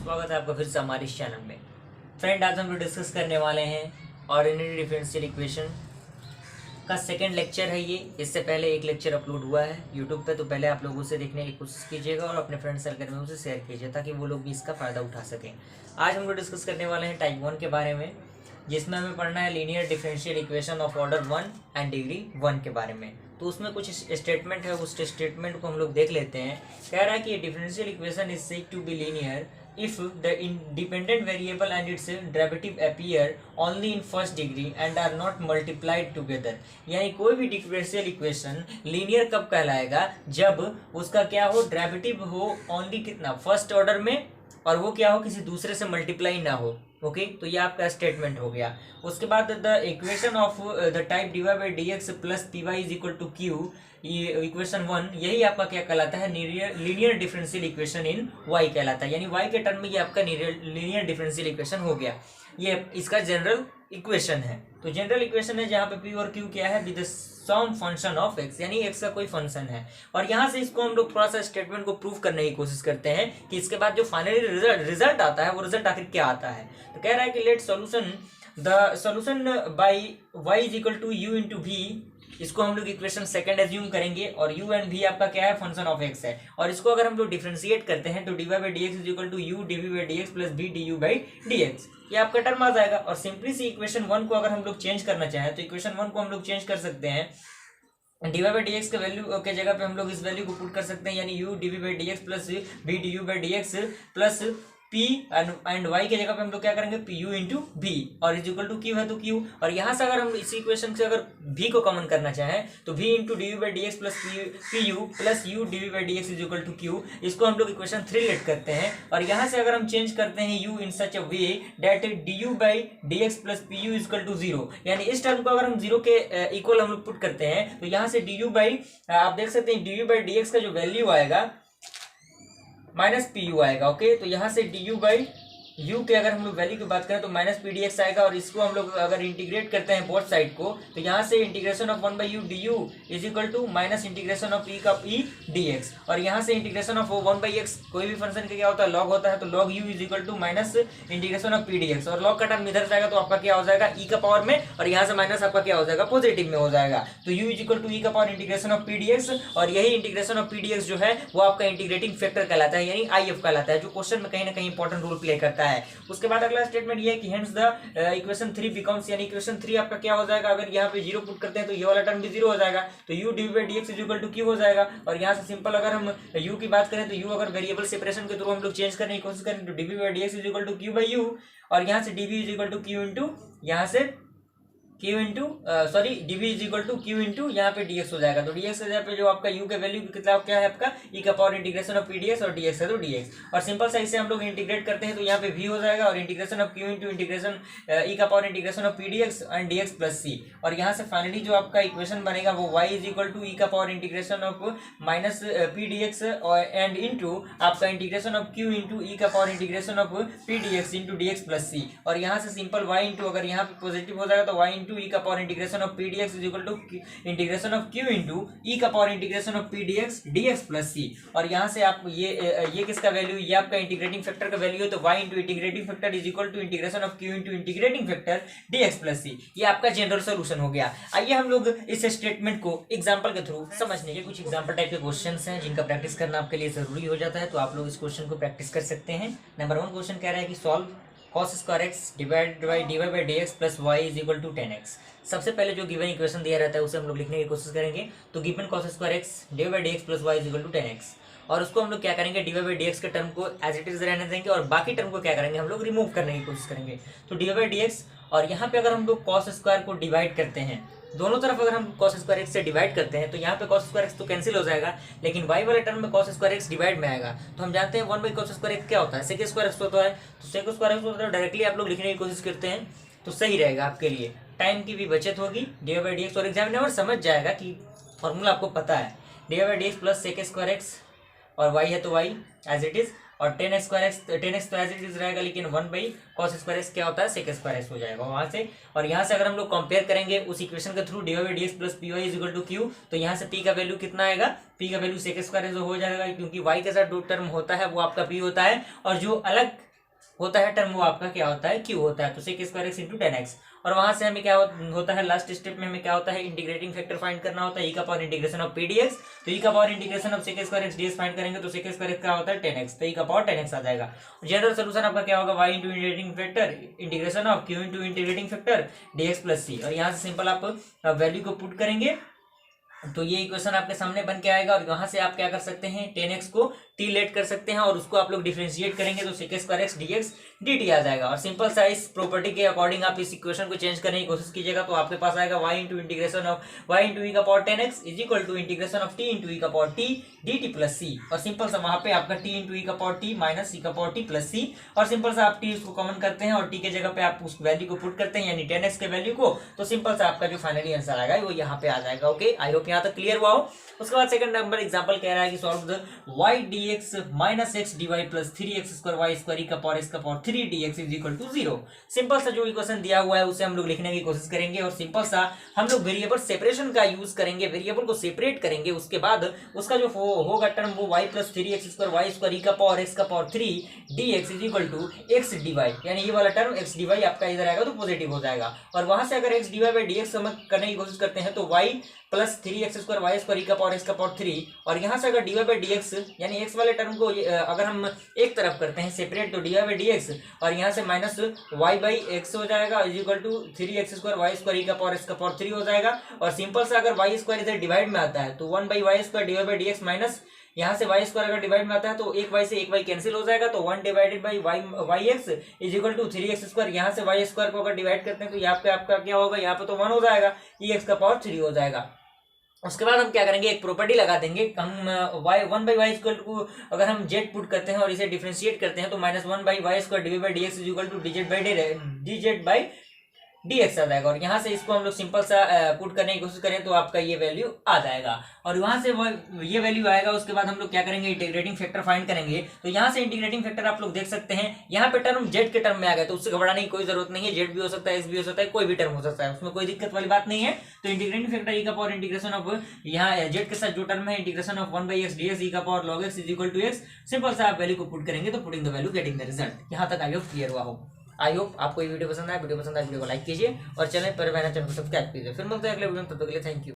स्वागत है आपका फिर से हमारे इस चैनल में। फ्रेंड, आज हम लोग डिस्कस करने वाले हैं ऑर्डिनरी डिफरेंशियल इक्वेशन का सेकंड लेक्चर है ये। इससे पहले एक लेक्चर अपलोड हुआ है यूट्यूब पे, तो पहले आप लोग उसे देखने की कोशिश कीजिएगा और अपने फ्रेंड सर्कल में उसे शेयर कीजिए ताकि वो लोग भी इसका फ़ायदा उठा सकें। आज हम लोग डिस्कस करने वाले हैं टाइप 1 के बारे में, जिसमें हमें पढ़ना है linear differential equation of order 1 and degree 1 के बारे में। तो उसमें कुछ स्टेटमेंट है, उस स्टेटमेंट को हम लोग देख लेते हैं। कह रहा है कि differential equation is said to be linear if the independent variable and its derivative appear only in first degree and are not multiplied together। यानी कोई भी डिफरेंशियल इक्वेशन लीनियर कब कहलाएगा, जब उसका क्या हो, डेरिवेटिव हो ओनली कितना, फर्स्ट ऑर्डर में, और वो क्या हो, किसी दूसरे से मल्टीप्लाई ना हो। ओके, तो ये आपका स्टेटमेंट हो गया। उसके बाद the equation of the type dy by dx plus p y is equal to q, ये इक्वेशन 1, यही आपका क्या कहलाता है, linear differential equation in y कहलाता है। यानी y के टर्म में ये आपका लीनियर डिफरेंशियल इक्वेशन हो गया। ये इसका जनरल इक्वेशन है। तो जनरल इक्वेशन है जहाँ पे p और q क्या है, with the some function of x, यानी x का कोई फंक्शन है। और यहाँ से इसको हम लोग थोड़ा सा स्टेटमेंट को प्रूव करने की कोशिश करते हैं कि इसके बाद जो फाइनली रिजल्ट आता है वो रिजल्ट आखिर क्या आता है। तो कह रहा है कि let solution the solution by y is equal to u into v, इसको हम लोग इक्वेशन सेकंड एज्यूम करेंगे और u एंड v आपका क्या है, फंक्शन ऑफ x है। और इसको अगर हम लोग डिफरेंशिएट करते हैं तो dy by dx is equal to u dv by dx plus v du by dx, ये आपका टर्म आ जाएगा। और सिंपली सी इक्वेशन 1 को अगर हम लोग चेंज करना चाहें तो इक्वेशन 1 को हम लोग चेंज कर सकते हैं। dy by dx के वैल्यू के जगह पे हम लोग इस वैल्यू को पुट कर सकते हैं, यानी u dv by dx plus v du by dx plus p and y के जगह पे हम लोग क्या करेंगे, pu इंटू v, और इज इक्वल टू q है तो q। और यहाँ से अगर हम इसी इक्वेशन से अगर v को कॉमन करना चाहें तो v into d by d x plus pu plus u dv by d x is equal to q, इसको हम लोग इक्वेशन 3 लेट करते हैं। और यहाँ से अगर हम चेंज करते हैं u in such a way that du by d x plus pu is equal to 0, यानी इस टर्म को अगर हम 0 के इक्वल हम लोग पुट करते हैं तो यहाँ से du बाई, आप देख सकते हैं du बाई डी एक्स का जो वैल्यू आएगा माइनस पी यू आएगा। ओके, तो यहाँ से डी यू बाई यू के अगर हम लोग वैल्यू की बात करें तो माइनस पी डी एक्स आएगा। और इसको हम लोग अगर इंटीग्रेट करते हैं बोथ साइड को तो यहाँ से integration of 1 by U D U is equal to minus integration of E का ई डी एक्स। और यहाँ से इंटीग्रेशन ऑफ 1 बाई एक्स, कोई भी फंक्शन का क्या होता है, लॉग होता है, तो log u is equal to minus integration of p d x. और लॉग का टर्म इधर जाएगा तो आपका क्या हो जाएगा, ई का पावर में, और यहाँ से माइनस आपका क्या हो जाएगा, पॉजिटिव में हो जाएगा। तो यू इज इक्वल टू ई का power integration of p d x, और यही integration of p d x जो है वो आपका इंटीग्रेटिंग फैक्टर कहलाता है, यानी आई एफ कहलाता है, जो क्वेश्चन में कहीं ना कहीं इंपॉर्टेंट रोल प्ले करता है। उसके बाद अगला स्टेटमेंट ये है कि हेंस द इक्वेशन 3 बिकम्स, यानी इक्वेशन 3 आपका क्या हो जाएगा, अगर यहाँ पे 0 पुट करते हैं तो ये वाला टर्म भी 0 हो जाएगा, तो u dv by dx is equal to q हो जाएगा। और यहाँ से सिंपल अगर हम u की बात करें तो u अगर वेरिएबल सेपरेशन के थ्रू हम लोग चेंज करने की कोशिश करें तो dv by dx is equal to q by u, और यहाँ से dv is equal to q into, यहाँ से q into dv is equal to q into यहाँ पे dx हो जाएगा। तो dx के जगह पे जो आपका u के वैल्यू कितना क्या है आपका, e का पावर इंटीग्रेशन ऑफ pdx, और dx है तो dx। और सिंपल सा इसे हम लोग इंटीग्रेट करते हैं तो यहाँ पे v हो जाएगा, और integration of q into integration e का power integration of pdx and dx plus c। और यहाँ से फाइनली जो आपका इक्वेशन बनेगा वो y is equal to e का power integration of minus pdx and into आपका integration of q into e का power integration of pdx into dx plus c। और यहाँ से सिंपल y इंटू, अगर यहाँ पे पॉजिटिव हो जाएगा तो y इंटू ई का power integration of p d x is equal to integration of q into e का power integration of p d x d x plus c. और यहाँ से आप ये किसका वैल्यू, ये आपका इंटीग्रेटिंग फैक्टर का वैल्यू है, तो y into integrating factor is equal to integration of q into integrating factor d x plus c. ये आपका जनरल सोल्यूशन हो गया। आइए हम लोग इस स्टेटमेंट को एग्जाम्पल के थ्रू समझने के कुछ एग्जाम्पल टाइप के क्वेश्चन हैं जिनका प्रैक्टिस करना आपके लिए जरूरी हो जाता है, तो आप लोग इस क्वेश्चन को प्रैक्टिस कर सकते हैं। नंबर 1 क्वेश्चन कह रहा है कि solve cos square x divide by dy by d x plus y is equal to 10x। सबसे पहले जो गिवन इक्वेशन दिया रहता है उसे हम लोग लिखने की कोशिश करेंगे। तो given cos square x dy by d x plus y is equal to 10x, और उसको हम लोग क्या करेंगे, dy बाई डी एक्स के टर्म को एज इट इज रहने देंगे और बाकी टर्म को क्या करेंगे, हम लोग रिमूव करने की कोशिश करेंगे। तो dy बाई डी एक्स, और यहाँ पे अगर हम लोग cos स्क्वायर को डिवाइड करते हैं, दोनों तरफ अगर हम cos स्क्वायर एक्स से डिवाइड करते हैं तो यहाँ पे cos स्क्वायर एक्स तो कैंसिल हो जाएगा, लेकिन y वाले टर्म में cos स्क्वायर एक्स डिवाइड में आएगा। तो हम जानते हैं 1 बाई cos स्क्वायर एक्स क्या होता है, sec स्क्वायर एक्स होता है। तो sec स्क्वायर एक्स होता है, डायरेक्टली आप लोग लिखने की कोशिश करते हैं तो सही रहेगा आपके लिए, टाइम की भी बचत होगी, dy बाई डी एक्स, और एग्जामिनर समझ जाएगा कि फॉर्मूला आपको पता है, dy by d x plus sec square x, और y है तो y एज इट इज, और 10x तो एज इट इज रहेगा, लेकिन 1 बाई cos स्क्वायर एक्स क्या होता है, sec स्क्वायर एक्स हो जाएगा वहां से। और यहाँ से अगर हम लोग कंपेयर करेंगे उस इक्वेशन के through dy by d x plus p y is equal to q, तो यहाँ से p का वैल्यू कितना आएगा, p का वैल्यू sec स्क्वायर एक्स हो जाएगा, क्योंकि y के साथ दो टर्म होता है वो आपका p होता है, और जो अलग होता है टर्म वो आपका क्या होता है, क्यू होता है, तो sec square x into 10x। और वहां से हमें क्या होता है, लास्ट स्टेप में हमें क्या होता है, इंटीग्रेटिंग फैक्टर फाइंड करना होता है, ई का power integration of p d x. तो ई का power integration of sec square x d x find करेंगे तो सेक स्क्वायर एक्स क्या होता है 10x, तो ई का पावर 10x आ जाएगा। जनरल सोल्यूशन आपका क्या होगा, y into integrating factor integration of q into integrating factor dx plus c। और यहाँ से सिंपल आप वैल्यू को पुट करेंगे तो ये इक्वेशन आपके सामने बन के आएगा। और यहाँ से आप क्या कर सकते हैं, 10x को t लेट कर सकते हैं और उसको आप लोग डिफरेंशिएट करेंगे तो sec square x dx dt आ जाएगा। और सिंपल सा इस प्रॉपर्टी के अकॉर्डिंग आप इस इक्वेशन को चेंज करने की कोशिश कीजिएगा तो आपके पास आएगा y into integration of y into e का power 10x is equal to integration of t into e का power t dt plus c। और सिंपल सा वहां पे आपका t इंटू ई का पावर t माइनस c का पावर t प्लस c। और सिंपल सा आप t उसको कॉमन करते हैं और t के जगह पे आप उस वैल्यू को पुट करते हैं यानी 10x के वैल्यू को, तो सिंपल सा आपका जो फाइनली आंसर आएगा वो यहाँ पे आ जाएगा। ओके, आई होप यहाँ तक क्लियर हुआ हो। उसके बाद सेकंड नंबर एग्जांपल कह रहा है कि solve the y dx minus x dy plus 3x square y square e का पावर x का power 3 dx is equal to 0। Simple सा जो इक्वेशन दिया हुआ है उसे हम लोग लिखने की कोशिश करेंगे और सिंपल सा हम लोग वेरिएबल सेपरेशन का यूज करेंगे, वेरिएबल को सेपरेट करेंगे। उसके बाद उसका जो होगा टर्म वो y plus 3x square y square e का पावर x का power 3 dx is equal to x dy, यानी ये वाला टर्म x dy आपका इधर आएगा तो पॉजिटिव हो जाएगा। और वहां से अगर x dy बाई dx हम करने की कोशिश करते हैं तो y plus 3x square y square e का पावर x का पावर 3, और यहाँ से अगर dy बाई dx यानी x वाले टर्म को अगर हम एक तरफ करते हैं सेपरेट तो dy बाई dx और यहाँ से माइनस y बाई x हो जाएगा is equal to 3x square y square e का पावर x का पावर 3 हो जाएगा। और सिंपल सा अगर y स्क्वायर इधर डिवाइड में आता है तो 1 by y square dy by dx minus यहाँ से y स्क्वायर अगर डिवाइड में आता है तो एक y से एक y कैंसिल हो जाएगा तो 1 divided by y x is equal to 3x square. यहाँ से y स्क्वायर को अगर डिवाइड करते हैं तो यहाँ पे आपका क्या होगा, यहाँ पे तो 1 हो जाएगा, e x का पावर 3 हो जाएगा। उसके बाद हम क्या करेंगे, एक प्रॉपर्टी लगा देंगे, हम one by y equal to अगर हम जेड पुट करते हैं और इसे डिफरेंशिएट करते हैं तो minus 1 by y square d by d x is equal to d z by dx आ जाएगा। और यहाँ से इसको हम लोग सिंपल सा पुट करने की कोशिश करें तो आपका ये वैल्यू आ जाएगा। और वहां से ये वैल्यू आएगा। उसके बाद हम लोग क्या करेंगे, इंटीग्रेटिंग फैक्टर फाइंड करेंगे। तो यहाँ से इंटीग्रेटिंग फैक्टर आप लोग देख सकते हैं, यहाँ पे टर्म जेड के टर्म में आ गया तो उससे घबराने की कोई जरूरत नहीं है, जेड भी हो सकता है, एस भी हो सकता है, कोई भी टर्म हो सकता है, उसमें कोई दिक्कत वाली बात नहीं है। तो इंटीग्रेटिंग फैक्टर ई का पावर इंटीग्रेशन ऑफ यहाँ जेड के साथ जो टर्म है integration of 1 by x d x e का power log x is equal to x. Simple सा आप वैल्यू को पुट करेंगे तो putting the value getting the result. यहाँ तक आई होप क्लियर हुआ हो। आई होप आपको ये वीडियो पसंद आया, वीडियो को लाइक कीजिए और चैनल पर चैनल को सब्सक्राइब कीजिए। फिर मिलते हैं अगले वीडियो में, तब तक के लिए थैंक यू।